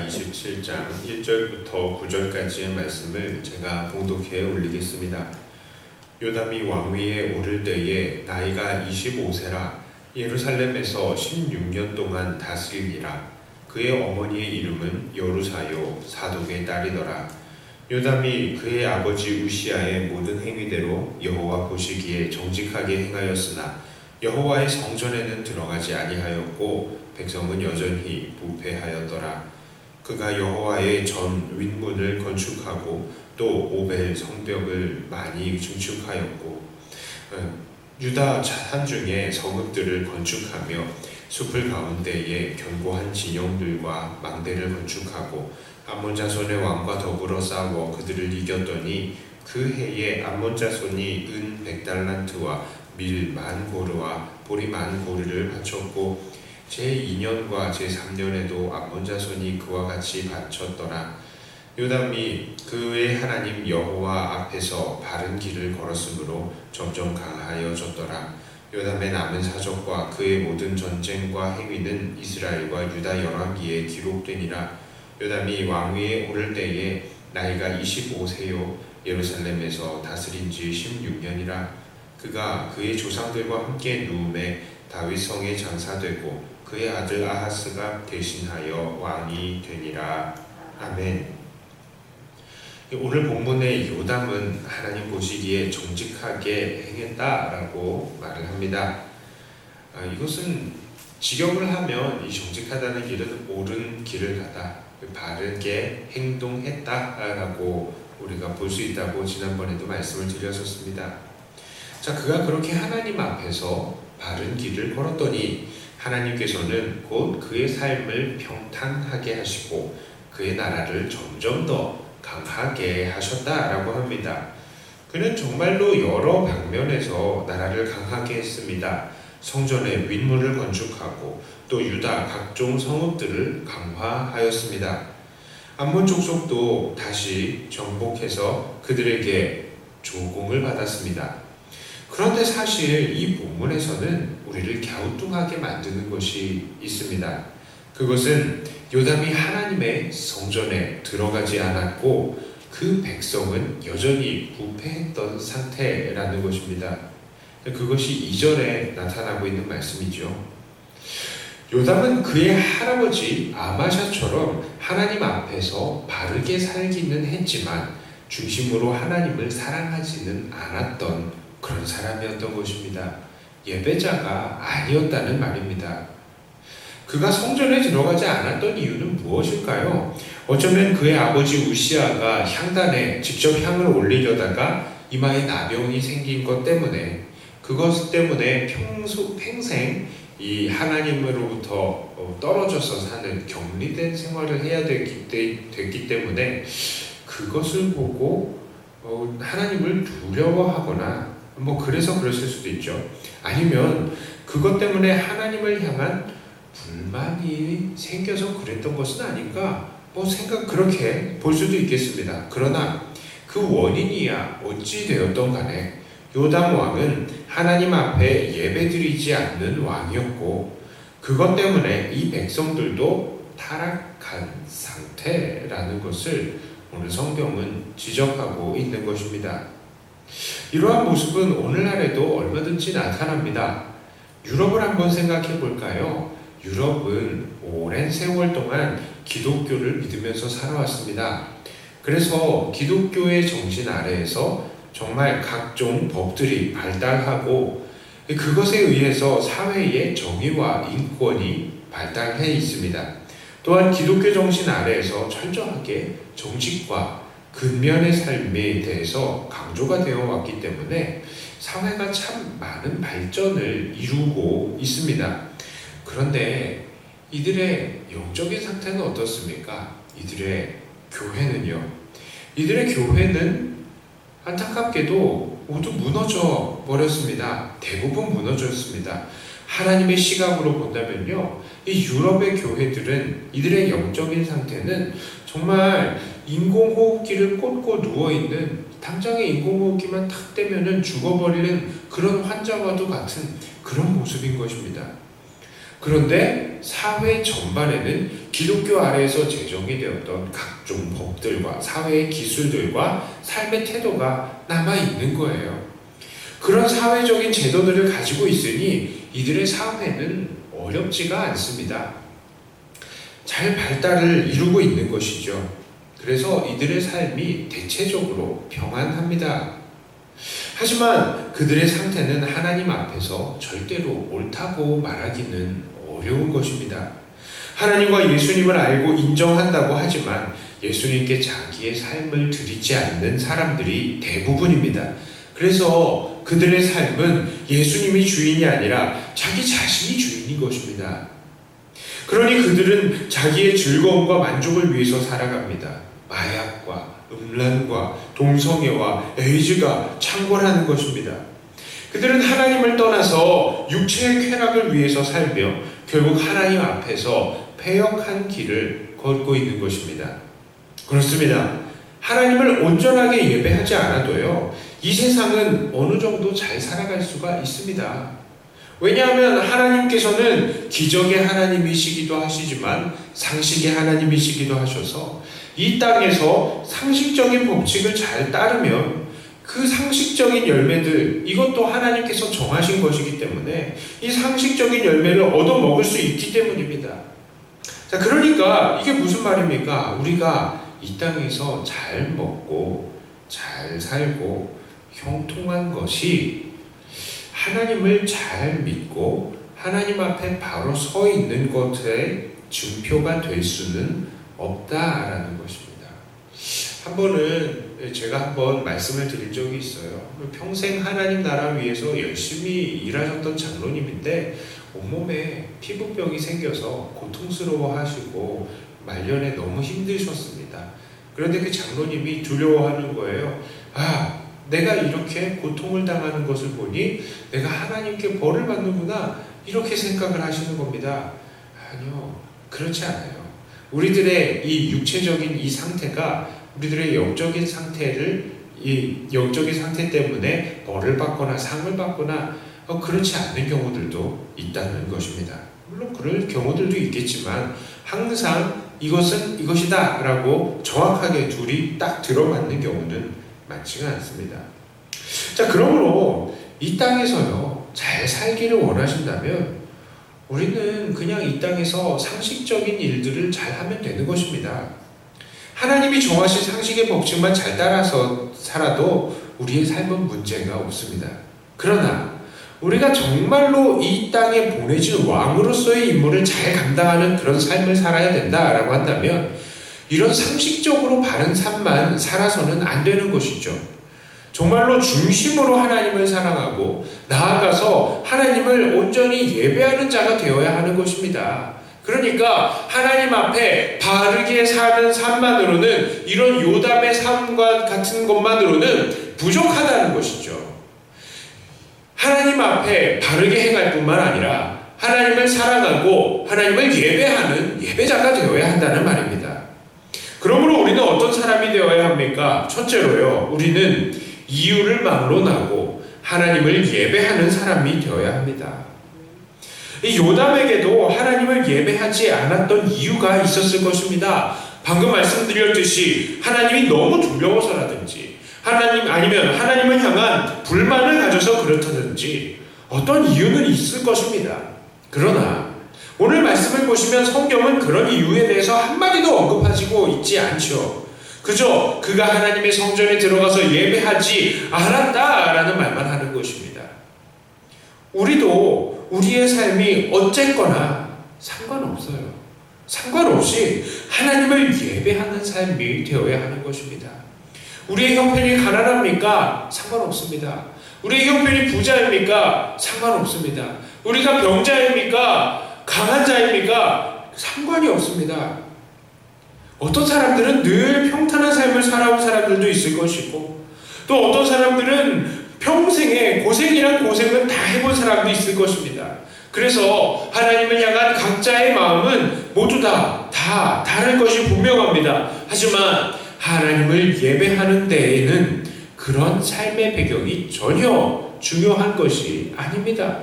역사 27장 1절부터 9절까지의 말씀을 제가 봉독해 올리겠습니다. 요담이 왕위에 오를 때에 나이가 25세라 예루살렘에서 16년 동안 다스리니라. 그의 어머니의 이름은 여루사요 사독의 딸이더라. 요담이 그의 아버지 우시아의 모든 행위대로 여호와 보시기에 정직하게 행하였으나 여호와의 성전에는 들어가지 아니하였고 백성은 여전히 부패하였더라. 그가 여호와의 전 윗문을 건축하고 또 오벨 성벽을 많이 증축하였고 유다 산 중에 성읍들을 건축하며 숲을 가운데에 견고한 진영들과 망대를 건축하고 암몬 자손의 왕과 더불어 싸워 그들을 이겼더니 그 해에 암몬 자손이 은 100달란트와 밀 10,000고르와 보리 10,000고르를 바쳤고 제2년과 제3년에도 암몬 자손이 그와 같이 바쳤더라. 요담이 그의 하나님 여호와 앞에서 바른 길을 걸었으므로 점점 강하여졌더라. 요담의 남은 사적과 그의 모든 전쟁과 행위는 이스라엘과 유다 열왕기에 기록되니라. 요담이 왕위에 오를 때에 나이가 25세요 예루살렘에서 다스린 지 16년이라. 그가 그의 조상들과 함께 누움에 다윗 성에 장사되고 그의 아들 아하스가 대신하여 왕이 되니라. 아멘. 오늘 본문의 요담은 하나님 보시기에 정직하게 행했다라고 말을 합니다. 이것은 직역을 하면 이 정직하다는 길은 옳은 길을 가다, 바르게 행동했다라고 우리가 볼 수 있다고 지난번에도 말씀을 드렸었습니다. 자, 그가 그렇게 하나님 앞에서 바른 길을 걸었더니 하나님께서는 곧 그의 삶을 평탄하게 하시고 그의 나라를 점점 더 강하게 하셨다라고 합니다. 그는 정말로 여러 방면에서 나라를 강하게 했습니다. 성전의 윗문을 건축하고 또 유다 각종 성읍들을 강화하였습니다. 암몬 족속도 다시 정복해서 그들에게 조공을 받았습니다. 그런데 사실 이 본문에서는 우리를 갸우뚱하게 만드는 것이 있습니다. 그것은 요담이 하나님의 성전에 들어가지 않았고 그 백성은 여전히 부패했던 상태라는 것입니다. 그것이 2절에 나타나고 있는 말씀이죠. 요담은 그의 할아버지 아마샤처럼 하나님 앞에서 바르게 살기는 했지만 중심으로 하나님을 사랑하지는 않았던 그런 사람이었던 것입니다. 예배자가 아니었다는 말입니다. 그가 성전에 들어가지 않았던 이유는 무엇일까요? 어쩌면 그의 아버지 우시아가 향단에 직접 향을 올리려다가 이마에 나병이 생긴 것 때문에, 그것 때문에 평생 이 하나님으로부터 떨어져서 사는 격리된 생활을 해야 됐기 때문에 그것을 보고 하나님을 두려워하거나 그래서 그랬을 수도 있죠. 아니면 그것 때문에 하나님을 향한 불만이 생겨서 그랬던 것은 아닌가? 그렇게 볼 수도 있겠습니다. 그러나 그 원인이야 어찌 되었던 간에 요담 왕은 하나님 앞에 예배드리지 않는 왕이었고 그것 때문에 이 백성들도 타락한 상태라는 것을 오늘 성경은 지적하고 있는 것입니다. 이러한 모습은 오늘날에도 얼마든지 나타납니다. 유럽을 한번 생각해 볼까요? 유럽은 오랜 세월 동안 기독교를 믿으면서 살아왔습니다. 그래서 기독교의 정신 아래에서 정말 각종 법들이 발달하고 그것에 의해서 사회의 정의와 인권이 발달해 있습니다. 또한 기독교 정신 아래에서 철저하게 정직과 근면의 삶에 대해서 강조가 되어 왔기 때문에 사회가 참 많은 발전을 이루고 있습니다. 그런데 이들의 영적인 상태는 어떻습니까? 이들의 교회는 안타깝게도 모두 무너져 버렸습니다. 대부분 무너졌습니다. 하나님의 시각으로 본다면요, 이 유럽의 교회들은 이들의 영적인 상태는 정말 인공호흡기를 꽂고 누워있는, 당장에 인공호흡기만 탁 떼면은 죽어버리는 그런 환자와도 같은 그런 모습인 것입니다. 그런데 사회 전반에는 기독교 아래에서 제정이 되었던 각종 법들과 사회의 기술들과 삶의 태도가 남아있는 거예요. 그런 사회적인 제도들을 가지고 있으니 이들의 사회는 어렵지가 않습니다. 잘 발달을 이루고 있는 것이죠. 그래서 이들의 삶이 대체적으로 평안합니다. 하지만 그들의 상태는 하나님 앞에서 절대로 옳다고 말하기는 어려운 것입니다. 하나님과 예수님을 알고 인정한다고 하지만 예수님께 자기의 삶을 드리지 않는 사람들이 대부분입니다. 그래서 그들의 삶은 예수님이 주인이 아니라 자기 자신이 주인인 것입니다. 그러니 그들은 자기의 즐거움과 만족을 위해서 살아갑니다. 마약과 음란과 동성애와 에이즈가 창궐하는 것입니다. 그들은 하나님을 떠나서 육체의 쾌락을 위해서 살며 결국 하나님 앞에서 패역한 길을 걷고 있는 것입니다. 그렇습니다. 하나님을 온전하게 예배하지 않아도요, 이 세상은 어느 정도 잘 살아갈 수가 있습니다. 왜냐하면 하나님께서는 기적의 하나님이시기도 하시지만 상식의 하나님이시기도 하셔서 이 땅에서 상식적인 법칙을 잘 따르면 그 상식적인 열매들, 이것도 하나님께서 정하신 것이기 때문에 이 상식적인 열매를 얻어먹을 수 있기 때문입니다. 자, 그러니까 이게 무슨 말입니까? 우리가 이 땅에서 잘 먹고 잘 살고 형통한 것이 하나님을 잘 믿고 하나님 앞에 바로 서 있는 것의 증표가 될 수는 없다라는 것입니다. 한 번은 제가 한번 말씀을 드린 적이 있어요. 평생 하나님 나라 위해서 열심히 일하셨던 장로님인데 온몸에 피부병이 생겨서 고통스러워 하시고 말년에 너무 힘드셨습니다. 그런데 그 장로님이 두려워하는 거예요. 내가 이렇게 고통을 당하는 것을 보니 내가 하나님께 벌을 받는구나, 이렇게 생각을 하시는 겁니다. 아니요, 그렇지 않아요. 우리들의 이 육체적인 이 상태가 우리들의 영적인 상태를, 이 영적인 상태 때문에 벌을 받거나 상을 받거나 그렇지 않는 경우들도 있다는 것입니다. 물론 그럴 경우들도 있겠지만 항상 이것은 이것이다 라고 정확하게 둘이 딱 들어맞는 경우는 많지가 않습니다. 자, 그러므로 이 땅에서요, 잘 살기를 원하신다면 우리는 그냥 이 땅에서 상식적인 일들을 잘 하면 되는 것입니다. 하나님이 정하신 상식의 법칙만 잘 따라서 살아도 우리의 삶은 문제가 없습니다. 그러나 우리가 정말로 이 땅에 보내진 왕으로서의 임무를 잘 감당하는 그런 삶을 살아야 된다라고 한다면 이런 상식적으로 바른 삶만 살아서는 안 되는 것이죠. 정말로 중심으로 하나님을 사랑하고 나아가서 하나님을 온전히 예배하는 자가 되어야 하는 것입니다. 그러니까 하나님 앞에 바르게 사는 삶만으로는, 이런 요담의 삶과 같은 것만으로는 부족하다는 것이죠. 하나님 앞에 바르게 행할 뿐만 아니라 하나님을 사랑하고 하나님을 예배하는 예배자가 되어야 한다는 말입니다. 그러므로 우리는 어떤 사람이 되어야 합니까? 첫째로요, 우리는 이유를 막론하고 하나님을 예배하는 사람이 되어야 합니다. 이 요담에게도 하나님을 예배하지 않았던 이유가 있었을 것입니다. 방금 말씀드렸듯이 하나님이 너무 두려워서라든지, 하나님 아니면 하나님을 향한 불만을 가져서 그렇다든지 어떤 이유는 있을 것입니다. 그러나 오늘 말씀을 보시면 성경은 그런 이유에 대해서 한마디도 언급하지고 있지 않죠. 그저 그가 하나님의 성전에 들어가서 예배하지 않았다라는 말만 하는 것입니다. 우리도 우리의 삶이 어쨌거나 상관없어요. 상관없이 하나님을 예배하는 삶이 되어야 하는 것입니다. 우리의 형편이 가난합니까? 상관없습니다. 우리의 형편이 부자입니까? 상관없습니다. 우리가 병자입니까? 강한 자입니까? 상관이 없습니다. 어떤 사람들은 늘 평탄한 삶을 살아온 사람들도 있을 것이고, 또 어떤 사람들은 평생에 고생이란 고생을 다 해본 사람도 있을 것입니다. 그래서 하나님을 향한 각자의 마음은 모두 다 다를 것이 분명합니다. 하지만 하나님을 예배하는 데에는 그런 삶의 배경이 전혀 중요한 것이 아닙니다.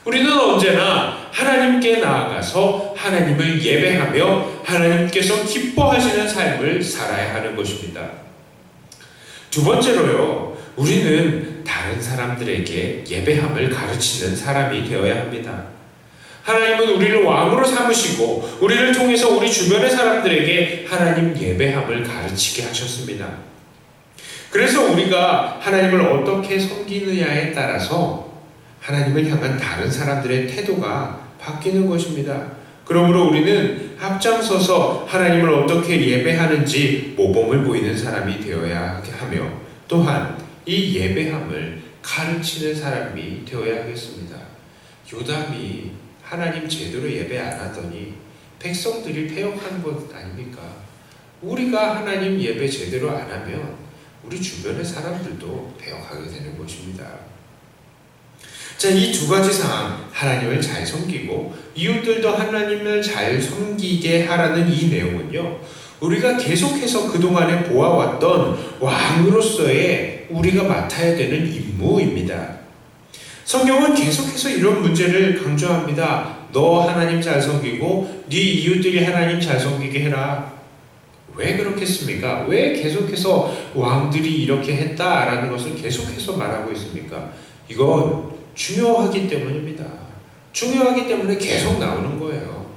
우리는 언제나 하나님께 나아가서 하나님을 예배하며 하나님께서 기뻐하시는 삶을 살아야 하는 것입니다. 두 번째로요, 우리는 다른 사람들에게 예배함을 가르치는 사람이 되어야 합니다. 하나님은 우리를 왕으로 삼으시고 우리를 통해서 우리 주변의 사람들에게 하나님 예배함을 가르치게 하셨습니다. 그래서 우리가 하나님을 어떻게 섬기느냐에 따라서 하나님을 향한 다른 사람들의 태도가 바뀌는 것입니다. 그러므로 우리는 앞장서서 하나님을 어떻게 예배하는지 모범을 보이는 사람이 되어야 하며, 또한 이 예배함을 가르치는 사람이 되어야 하겠습니다. 요담이 하나님 제대로 예배 안 하더니 백성들이 패역한 것 아닙니까? 우리가 하나님 예배 제대로 안 하면 우리 주변의 사람들도 배역하게 되는 것입니다. 자, 이 두 가지 사항, 하나님을 잘 섬기고 이웃들도 하나님을 잘 섬기게 하라는 이 내용은요, 우리가 계속해서 그동안에 보아왔던 왕으로서의 우리가 맡아야 되는 임무입니다. 성경은 계속해서 이런 문제를 강조합니다. 너 하나님 잘 섬기고 네 이웃들이 하나님 잘 섬기게 해라. 왜 그렇겠습니까? 왜 계속해서 왕들이 이렇게 했다라는 것을 계속해서 말하고 있습니까? 이건 중요하기 때문입니다. 중요하기 때문에 계속 나오는 거예요.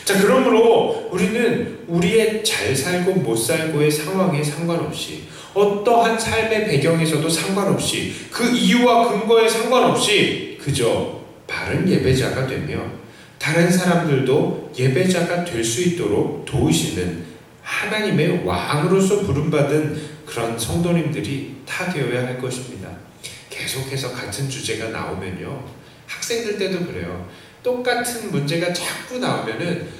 자, 그러므로 우리는 우리의 잘 살고 못 살고의 상황에 상관없이, 어떠한 삶의 배경에서도 상관없이, 그 이유와 근거에 상관없이 그저 바른 예배자가 되며 다른 사람들도 예배자가 될 수 있도록 도우시는 하나님의 왕으로서 부름받은 그런 성도님들이 다 되어야 할 것입니다. 계속해서 같은 주제가 나오면요, 학생들 때도 그래요. 똑같은 문제가 자꾸 나오면은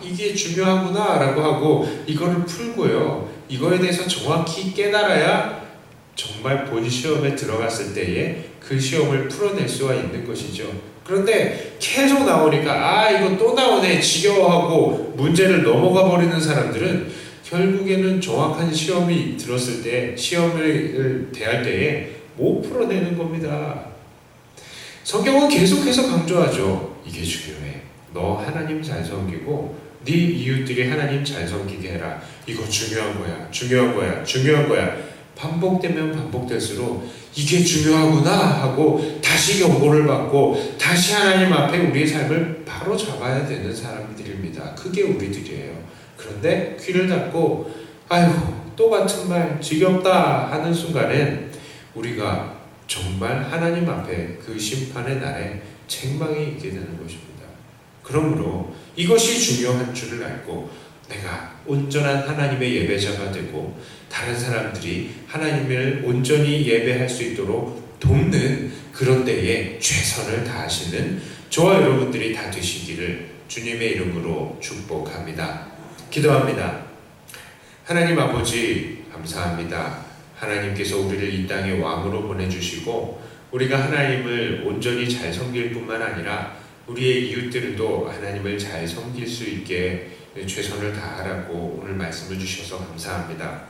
이게 중요하구나 라고 하고 이거를 풀고요, 이거에 대해서 정확히 깨달아야 정말 본 시험에 들어갔을 때에 그 시험을 풀어낼 수가 있는 것이죠. 그런데 계속 나오니까 이거 또 나오네 지겨워하고 문제를 넘어가 버리는 사람들은 결국에는 정확한 시험이 들었을 때, 시험을 대할 때에 못 풀어내는 겁니다. 성경은 계속해서 강조하죠. 이게 중요해. 너 하나님 잘 섬기고 네 이웃들이 하나님 잘 섬기게 해라. 이거 중요한 거야. 중요한 거야. 중요한 거야. 반복되면 반복될수록 이게 중요하구나 하고 다시 경고를 받고 다시 하나님 앞에 우리의 삶을 바로 잡아야 되는 사람들입니다. 그게 우리들이에요. 그런데 귀를 닫고 아이고 또 같은 말 지겹다 하는 순간엔 우리가 정말 하나님 앞에 그 심판의 날에 책망이 있게 되는 것입니다. 그러므로 이것이 중요한 줄을 알고 내가 온전한 하나님의 예배자가 되고 다른 사람들이 하나님을 온전히 예배할 수 있도록 돕는 그런 데에 최선을 다하시는 저와 여러분들이 다 되시기를 주님의 이름으로 축복합니다. 기도합니다. 하나님 아버지 감사합니다. 하나님께서 우리를 이 땅에 왕으로 보내주시고 우리가 하나님을 온전히 잘 섬길 뿐만 아니라 우리의 이웃들도 하나님을 잘 섬길 수 있게 최선을 다하라고 오늘 말씀을 주셔서 감사합니다.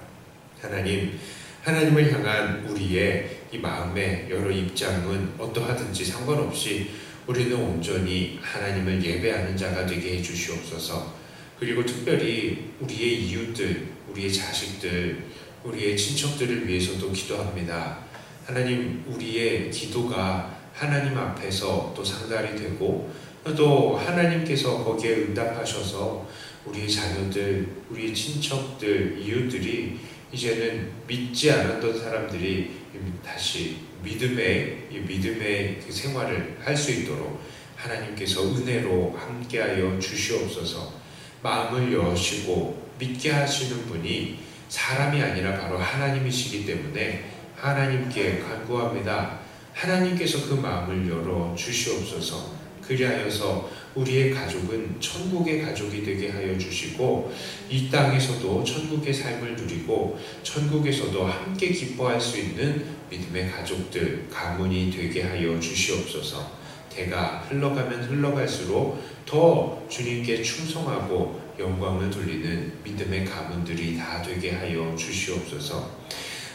하나님, 하나님을 향한 우리의 이 마음의 여러 입장은 어떠하든지 상관없이 우리는 온전히 하나님을 예배하는 자가 되게 해주시옵소서. 그리고 특별히 우리의 이웃들, 우리의 자식들, 우리의 친척들을 위해서도 기도합니다. 하나님, 우리의 기도가 하나님 앞에서 또 상달이 되고 또 하나님께서 거기에 응답하셔서 우리의 자녀들, 우리의 친척들, 이웃들이 이제는 믿지 않았던 사람들이 다시 믿음의 그 생활을 할 수 있도록 하나님께서 은혜로 함께하여 주시옵소서. 마음을 여시고 믿게 하시는 분이 사람이 아니라 바로 하나님이시기 때문에 하나님께 간구합니다. 하나님께서 그 마음을 열어 주시옵소서. 그리하여서 우리의 가족은 천국의 가족이 되게 하여 주시고 이 땅에서도 천국의 삶을 누리고 천국에서도 함께 기뻐할 수 있는 믿음의 가족들, 가문이 되게 하여 주시옵소서. 대가 흘러가면 흘러갈수록 더 주님께 충성하고 영광을 돌리는 믿음의 가문들이 다 되게 하여 주시옵소서.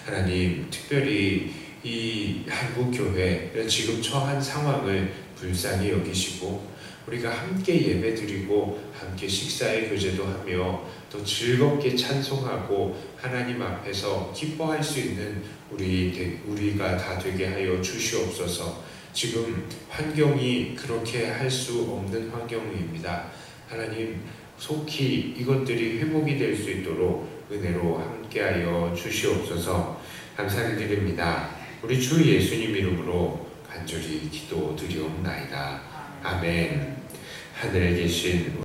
하나님, 특별히 이 한국교회 지금 처한 상황을 불쌍히 여기시고 우리가 함께 예배드리고 함께 식사의 교제도 하며 또 즐겁게 찬송하고 하나님 앞에서 기뻐할 수 있는 우리가 다 되게 하여 주시옵소서. 지금 환경이 그렇게 할 수 없는 환경입니다. 하나님, 속히 이것들이 회복이 될 수 있도록 은혜로 함께하여 주시옵소서. 감사를 드립니다. 우리 주 예수님 이름으로 간절히 기도드리옵나이다. 아멘. 하늘에 계신